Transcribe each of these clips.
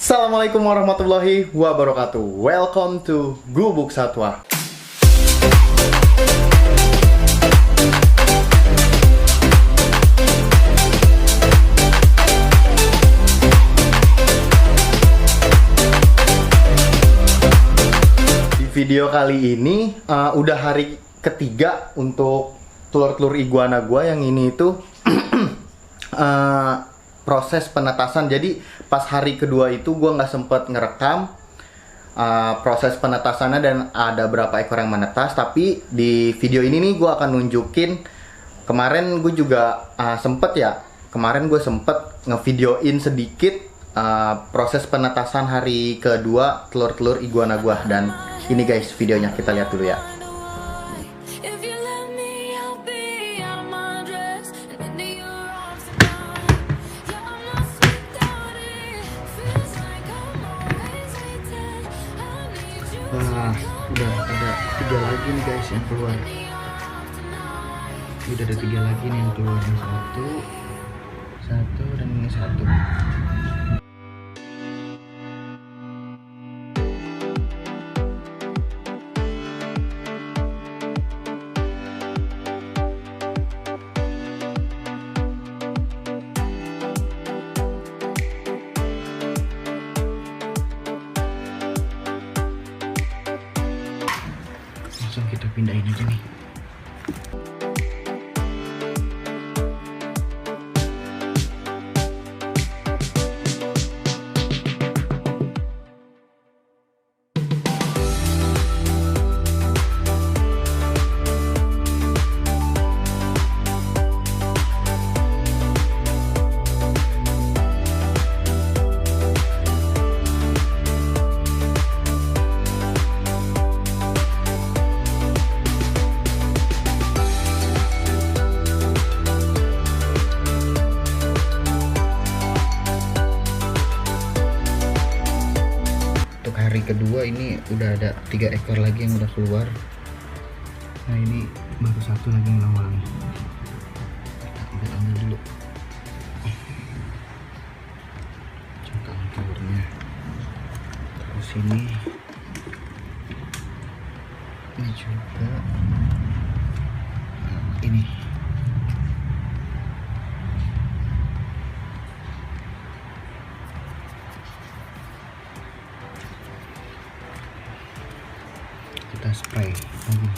Assalamualaikum warahmatullahi wabarakatuh. Welcome to Gubuk Satwa. Di video kali ini udah hari ketiga untuk telur-telur iguana gua. Yang ini itu proses penetasan. Jadi pas hari kedua itu gue nggak sempet ngerekam proses penetasannya dan ada berapa ekor yang menetas. Tapi di video ini nih gue akan nunjukin. Kemarin gue juga kemarin gue sempet ngevideoin sedikit proses penetasan hari kedua telur-telur iguana gue. Dan ini guys videonya, kita lihat dulu ya. Udah ada 3 lagi nih guys yang keluar. Udah ada 3 lagi nih yang keluar. Satu dan ini satu. Langsung kita pindahin aja nih. Hari kedua ini udah ada 3 ekor lagi yang udah keluar. Nah ini baru satu lagi yang nongol nih. Kita ambil dulu cangkang telurnya. Terus ini juga ini. Kita spray lagi.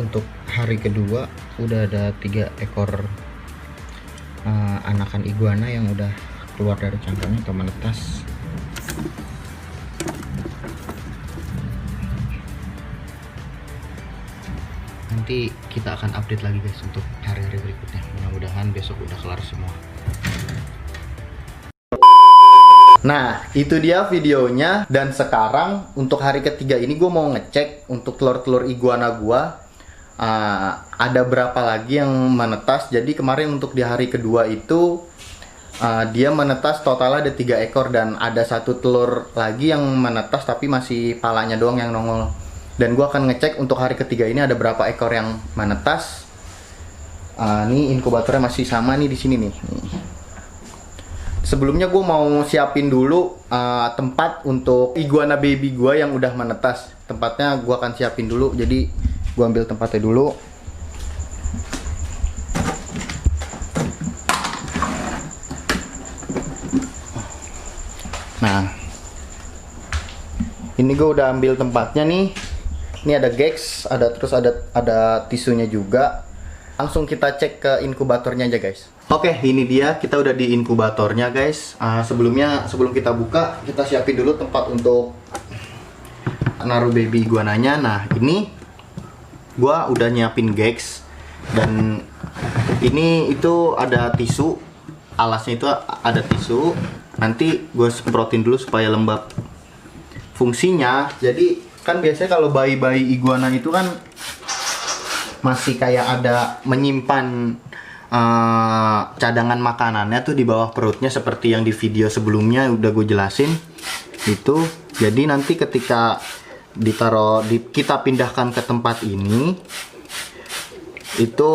Untuk hari kedua udah ada 3 ekor anakan iguana yang udah keluar dari cangkangnya atau menetas. Nanti kita akan update lagi guys untuk hari-hari berikutnya. Mudah-mudahan besok udah kelar semua. Nah, itu dia videonya. Dan sekarang untuk hari ketiga ini gue mau ngecek untuk telur-telur iguana gue. Ada berapa lagi yang menetas. Jadi kemarin untuk di hari kedua itu dia menetas total ada 3 ekor. Dan ada 1 telur lagi yang menetas tapi masih palanya doang yang nongol. Dan gua akan ngecek untuk hari ketiga ini ada berapa ekor yang menetas. Nih inkubatornya masih sama nih di sini nih. Sebelumnya gue mau siapin dulu tempat untuk iguana baby gue yang udah menetas. Tempatnya gue akan siapin dulu. Jadi gue ambil tempatnya dulu. Nah, ini gue udah ambil tempatnya nih. Ini ada gex, terus ada tisunya juga. Langsung kita cek ke inkubatornya aja guys. Oke, ini dia, kita udah di inkubatornya guys. Sebelum kita buka, kita siapin dulu tempat untuk naruh baby iguananya. Nah, ini gua udah nyiapin gex. Dan ini itu ada tisu, alasnya itu ada tisu. Nanti gue semprotin dulu supaya lembab. Fungsinya, jadi Kan biasanya kalau bayi-bayi iguana itu kan masih kayak ada menyimpan cadangan makanannya tuh di bawah perutnya seperti yang di video sebelumnya udah gue jelasin itu. Jadi nanti ketika kita pindahkan ke tempat ini itu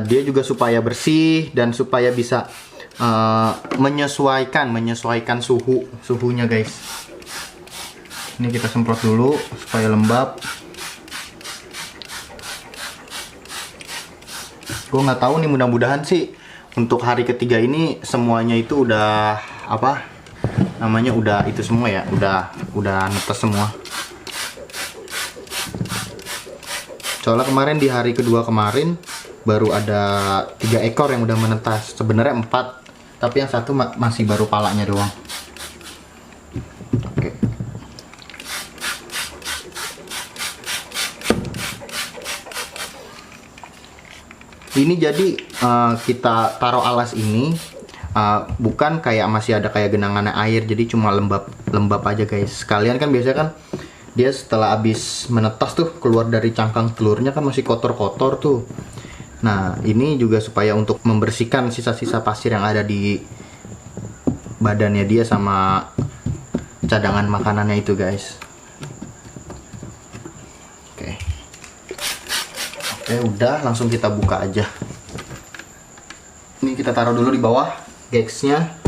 dia juga supaya bersih dan supaya bisa menyesuaikan suhunya guys. Ini kita semprot dulu supaya lembab. Gue nggak tahu nih, mudah-mudahan sih untuk hari ketiga ini semuanya itu udah apa namanya, udah itu semua ya, udah netes semua. Soalnya kemarin di hari kedua kemarin baru ada 3 ekor yang udah menetas. Sebenarnya 4, tapi yang satu masih baru palanya doang. Oke. Ini jadi kita taruh alas ini bukan kayak masih ada kayak genangan air, jadi cuma lembab aja guys. Sekalian kan biasanya kan dia setelah habis menetas tuh keluar dari cangkang telurnya kan masih kotor-kotor tuh. Nah ini juga supaya untuk membersihkan sisa-sisa pasir yang ada di badannya dia sama cadangan makanannya itu guys. Oke, udah langsung kita buka aja. Ini kita taruh dulu di bawah gagsnya.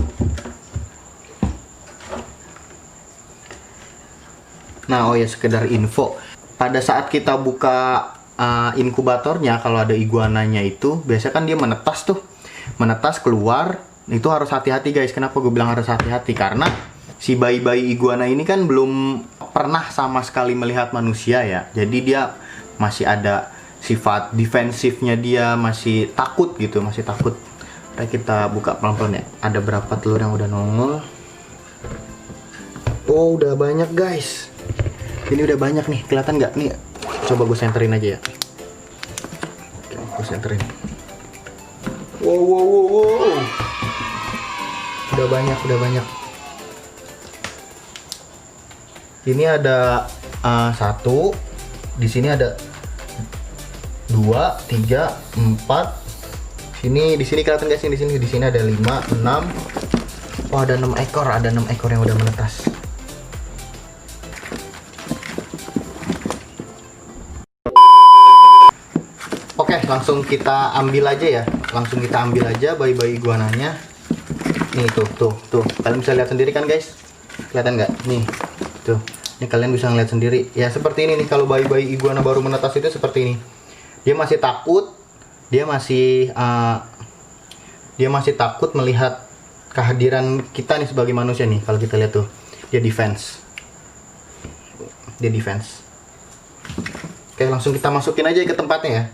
Nah, oh ya, sekedar info, pada saat kita buka inkubatornya, kalau ada iguananya itu biasanya kan dia menetas keluar. Itu harus hati-hati guys. Kenapa gue bilang harus hati-hati? Karena si bayi-bayi iguana ini kan belum pernah sama sekali melihat manusia ya. Jadi dia masih ada sifat defensifnya, dia masih takut gitu, masih takut. Kita buka pelan-pelan ya. Ada berapa telur yang udah nongol? Oh, udah banyak guys. Ini udah banyak nih, kelihatan nggak nih? Coba gue senterin aja ya. Oke, gue senterin. Wow. Udah banyak. Ini ada 1. Di sini ada 2, 3, 4. Di sini kelihatan guys, di sini ada 5, 6. Oh, ada 6 ekor, yang udah menetas. Oke, langsung kita ambil aja ya. Bayi-bayi iguananya. Nih tuh. Kalian bisa lihat sendiri kan guys? Kelihatan nggak? Nih, tuh. Ini kalian bisa ngeliat sendiri. Ya seperti ini nih, kalau bayi-bayi iguana baru menetas itu seperti ini. Dia masih takut, dia masih takut melihat kehadiran kita nih sebagai manusia nih. Kalau kita lihat tuh, dia defense. Oke, langsung kita masukin aja ke tempatnya ya.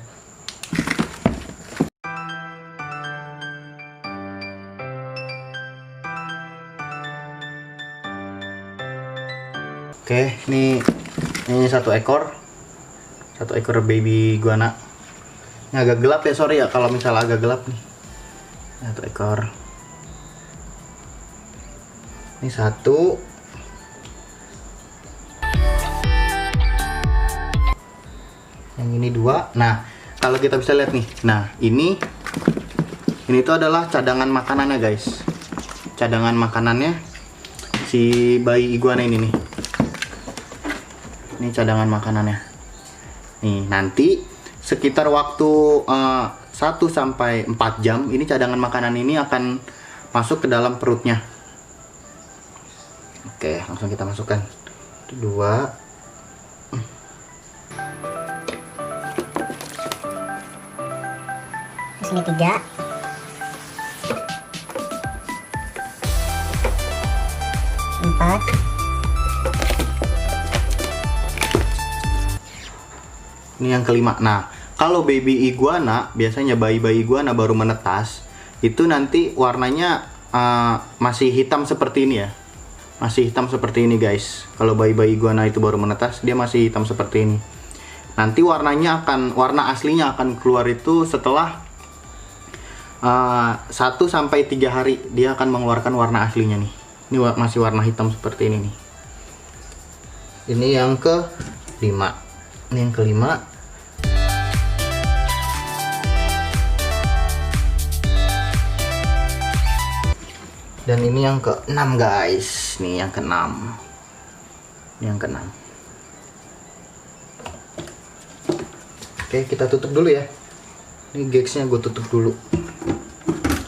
Oke, ini 1 ekor. 1 ekor baby iguana. Ini agak gelap ya, sorry ya kalau misalnya agak gelap nih. 1 ekor. Ini 1. Yang ini 2. Nah, kalau kita bisa lihat nih. Nah, ini tuh adalah cadangan makanannya guys. Cadangan makanannya si bayi iguana ini nih. Ini cadangan makanannya. Nih, nanti sekitar waktu 1-4 jam ini cadangan makanan ini akan masuk ke dalam perutnya. Oke, langsung kita masukkan. 2. Sini 3. 4. Ini yang kelima. Nah, kalau baby iguana, biasanya bayi-bayi iguana baru menetas, itu nanti warnanya masih hitam seperti ini ya. Masih hitam seperti ini guys. Kalau bayi-bayi iguana itu baru menetas, dia masih hitam seperti ini. Nanti warna aslinya akan keluar itu setelah 1-3 hari. Dia akan mengeluarkan warna aslinya nih. Ini masih warna hitam seperti ini nih. Ini yang ke-5. Ini yang ke-5. Dan ini yang ke-6 guys. Nih yang ke-6. Ini yang ke-6. Oke, kita tutup dulu ya. Ini gagsnya gue tutup dulu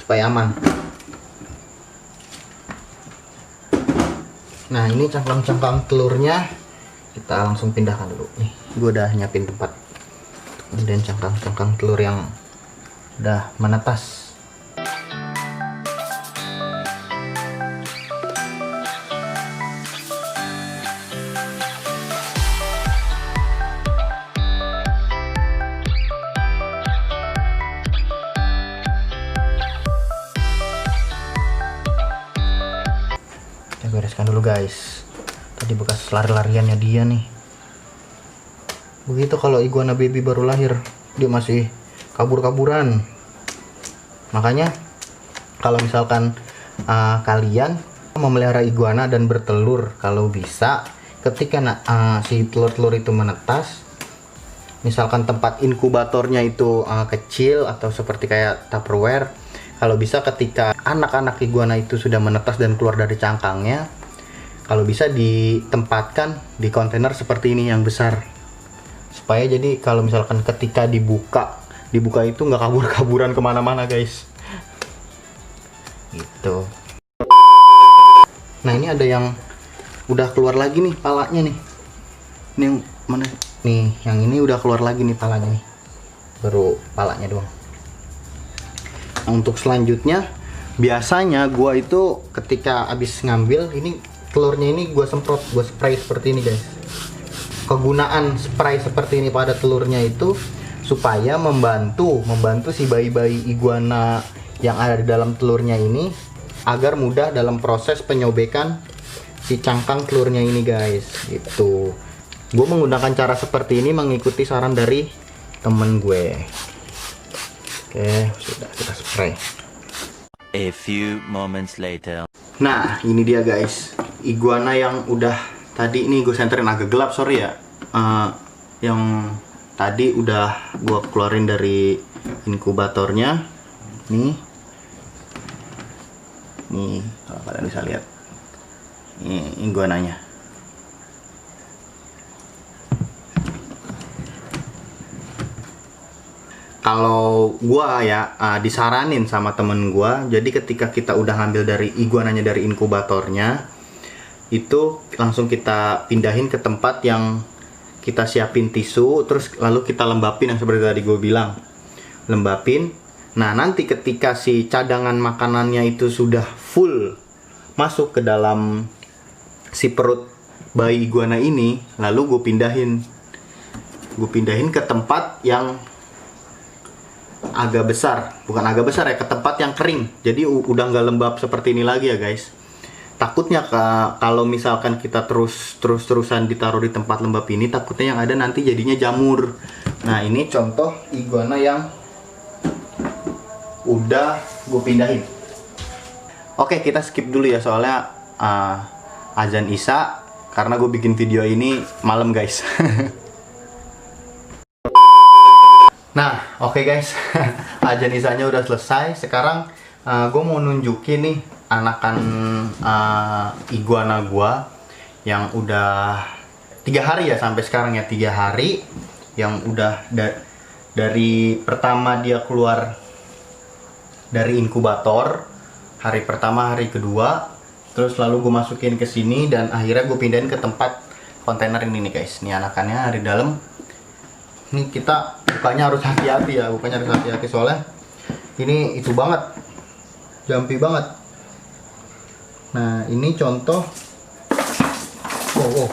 supaya aman. Nah, ini cangkang-cangkang telurnya kita langsung pindahkan dulu. Nih, gue udah nyiapin tempat. Kemudian cangkang-cangkang telur yang udah menetas. Kita bereskan dulu guys. Tadi bekas lari-lariannya dia nih. Begitu kalau iguana baby baru lahir, dia masih kabur-kaburan. Makanya kalau misalkan kalian memelihara iguana dan bertelur, kalau bisa ketika si telur-telur itu menetas, misalkan tempat inkubatornya itu kecil atau seperti kayak Tupperware, kalau bisa ketika anak-anak iguana itu sudah menetas dan keluar dari cangkangnya, kalau bisa ditempatkan di kontainer seperti ini yang besar, supaya jadi kalau misalkan ketika dibuka itu nggak kabur-kaburan kemana-mana guys, gitu. Nah, ini ada yang udah keluar lagi nih palanya nih. Ini yang mana nih? Yang ini udah keluar lagi nih palanya nih, baru palanya doang. Nah, untuk selanjutnya biasanya gua itu ketika habis ngambil ini telurnya, ini gua semprot, gua spray seperti ini guys. Kegunaan spray seperti ini pada telurnya itu supaya membantu si bayi-bayi iguana yang ada di dalam telurnya ini agar mudah dalam proses penyobekan si cangkang telurnya ini guys, gitu. Gue menggunakan cara seperti ini mengikuti saran dari temen gue. Oke, sudah kita spray. A few moments later. Nah, ini dia guys, iguana yang udah tadi ini gue senterin agak gelap, sorry ya. Yang tadi udah gue keluarin dari inkubatornya. Nih, kalau kalian bisa lihat, ini iguananya. Kalau gua ya disaranin sama temen gua, jadi ketika kita udah ngambil dari iguananya dari inkubatornya, itu langsung kita pindahin ke tempat yang kita siapin tisu, terus lalu kita lembapin yang seperti tadi gue bilang, lembapin. Nah, nanti ketika si cadangan makanannya itu sudah full masuk ke dalam si perut bayi iguana ini, lalu gue pindahin ke tempat yang agak besar, bukan agak besar ya, ke tempat yang kering. Jadi udah nggak lembab seperti ini lagi ya guys. Takutnya kalau misalkan kita terus-terusan ditaruh di tempat lembab ini, takutnya yang ada nanti jadinya jamur. Nah, ini contoh iguana yang udah gue pindahin. Oke, kita skip dulu ya, soalnya azan Isya, karena gue bikin video ini malam guys. Nah, oke guys, azan Isyanya udah selesai. Sekarang gue mau nunjukin nih anakan iguana gue yang udah 3 hari ya sampai sekarang ya, 3 hari yang udah dari pertama dia keluar dari inkubator, hari pertama, hari kedua, terus lalu gue masukin ke sini dan akhirnya gue pindahin ke tempat kontainer ini nih guys. Ini anakannya di dalam. Ini kita bukanya harus hati-hati ya, bukanya harus hati-hati soalnya ini itu banget, jumpy banget. Nah, ini contoh. Oh.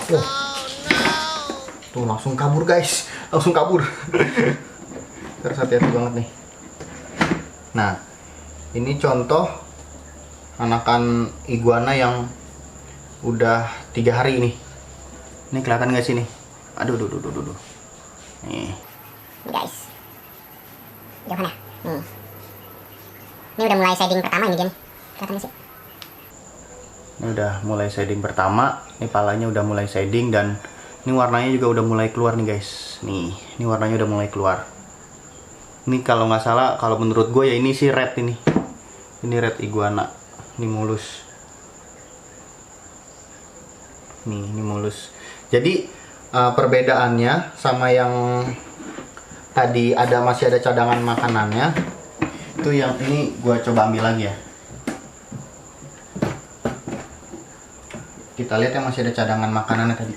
Tuh langsung kabur guys, langsung kabur. Harus hati-hati banget nih. Nah, ini contoh anakan iguana yang udah 3 hari ini. Ini kelihatan nggak sih nih? Aduh. Nih guys, jauh mana? Ini udah mulai shading pertama ini Gen, kelihatannya sih. Ini udah mulai shading pertama. Ini palanya udah mulai shading dan Ini warnanya juga udah mulai keluar nih guys. Nih, ini warnanya udah mulai keluar. Ini kalau nggak salah, kalau menurut gue ya ini sih red ini. Ini red iguana. Ini mulus. Nih, ini mulus. Jadi perbedaannya sama yang tadi masih ada cadangan makanannya. Itu yang ini gue coba ambil lagi ya. Kita lihat yang masih ada cadangan makanannya tadi.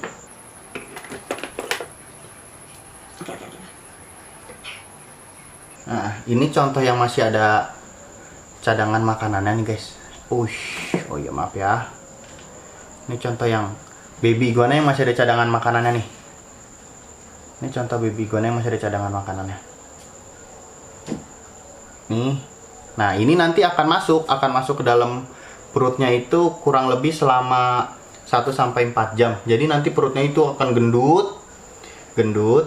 Nah, ini contoh yang masih ada cadangan makanannya nih guys. Ush, oh iya maaf ya. Ini contoh yang baby iguana yang masih ada cadangan makanannya nih. Ini contoh baby iguana yang masih ada cadangan makanannya. Nih. Nah, ini nanti akan masuk ke dalam perutnya itu kurang lebih selama 1-4 jam. Jadi nanti perutnya itu akan gendut.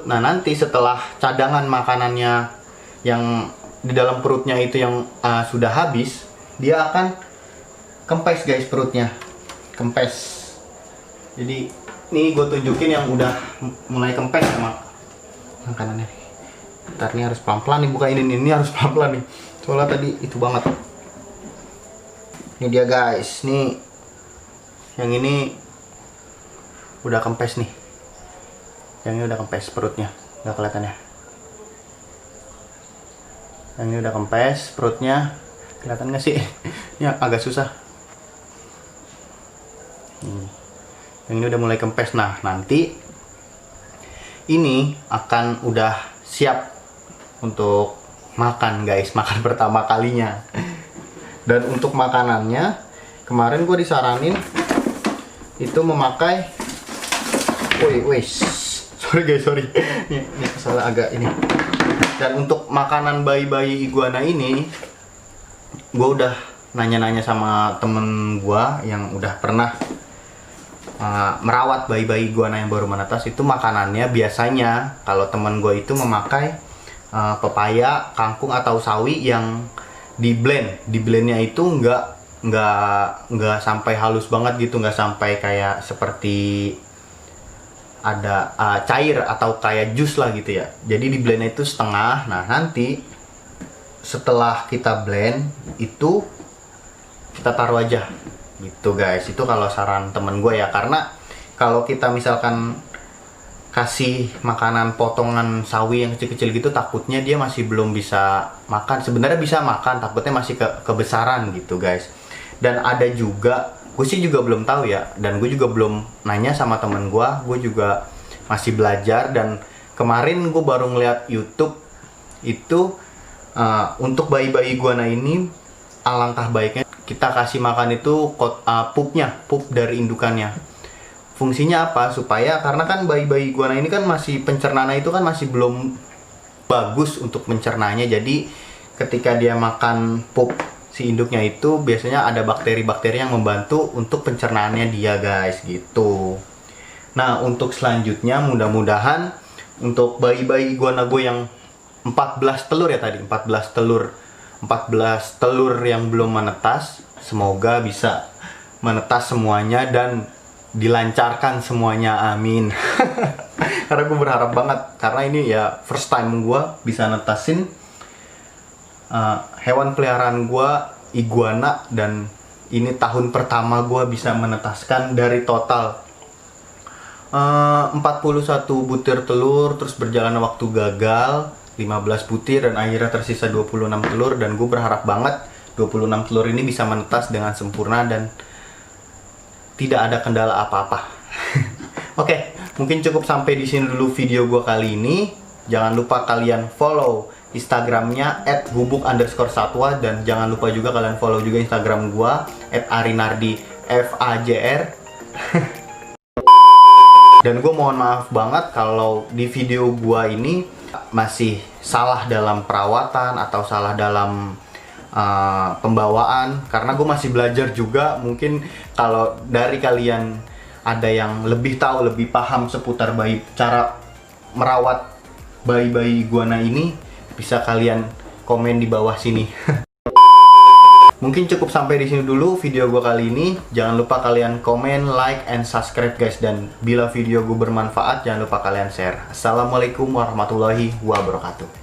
Nah, nanti setelah cadangan makanannya yang di dalam perutnya itu yang sudah habis, dia akan kempes guys perutnya. Kempes. Jadi ini gue tunjukin yang udah mulai kempes sama makanannya. Ntar ini harus pelan-pelan nih buka ini harus pelan-pelan nih. Soalnya tadi itu banget. Ini dia guys, nih yang ini udah kempes nih. Yang ini udah kempes perutnya, nggak kelihatan ya. Yang ini udah kempes perutnya, kelihatan nggak sih? Ya agak susah. Yang ini udah mulai kempes. Nah, nanti ini akan udah siap untuk makan guys, makan pertama kalinya. Dan untuk makanannya kemarin gue disaranin itu memakai sorry ini salah agak ini. Dan untuk makanan bayi-bayi iguana ini gue udah nanya-nanya sama temen gue yang udah pernah merawat bayi-bayi iguana yang baru menetas. Itu makanannya biasanya kalau temen gue itu memakai pepaya, kangkung atau sawi yang di blendnya itu nggak sampai halus banget gitu, nggak sampai kayak seperti ada cair atau kayak jus lah gitu ya. Jadi di blendnya itu setengah. Nah, nanti setelah kita blend itu kita taruh aja gitu guys. Itu kalau saran temen gue ya, karena kalau kita misalkan kasih makanan potongan sawi yang kecil-kecil gitu, takutnya dia masih belum bisa makan. Sebenarnya bisa makan, takutnya masih kebesaran gitu guys. Dan ada juga, gue sih juga belum tahu ya, dan gue juga belum nanya sama temen gue juga masih belajar. Dan kemarin gue baru ngeliat YouTube itu untuk bayi-bayi iguana ini alangkah baiknya kita kasih makan itu pup dari indukannya. Fungsinya apa? Supaya, karena kan bayi-bayi iguana ini kan masih pencernaannya itu kan masih belum bagus untuk mencernanya. Jadi ketika dia makan pup si induknya itu biasanya ada bakteri-bakteri yang membantu untuk pencernaannya dia guys gitu. Nah, untuk selanjutnya mudah-mudahan untuk bayi-bayi iguana gue yang 14 telur ya tadi, 14 telur yang belum menetas, semoga bisa menetas semuanya dan dilancarkan semuanya, amin. Karena gue berharap banget, karena ini ya first time gue bisa netasin hewan peliharaan gue iguana, dan ini tahun pertama gue bisa menetaskan dari total 41 butir telur, terus berjalan waktu gagal 15 butir, dan akhirnya tersisa 26 telur. Dan gue berharap banget 26 telur ini bisa menetas dengan sempurna dan tidak ada kendala apa-apa. Oke, mungkin cukup sampai di sini dulu video gue kali ini. Jangan lupa kalian follow Instagramnya @gubuk_satwa, dan jangan lupa juga kalian follow juga Instagram gue @arinardifajr. Dan gue mohon maaf banget kalau di video gue ini masih salah dalam perawatan atau salah dalam pembawaan, karena gue masih belajar juga. Mungkin kalau dari kalian ada yang lebih tahu, lebih paham seputar cara merawat bayi-bayi iguana ini, bisa kalian komen di bawah sini. Mungkin cukup sampai di sini dulu video gue kali ini. Jangan lupa kalian komen, like, and subscribe guys. Dan bila video gue bermanfaat, jangan lupa kalian share. Assalamualaikum warahmatullahi wabarakatuh.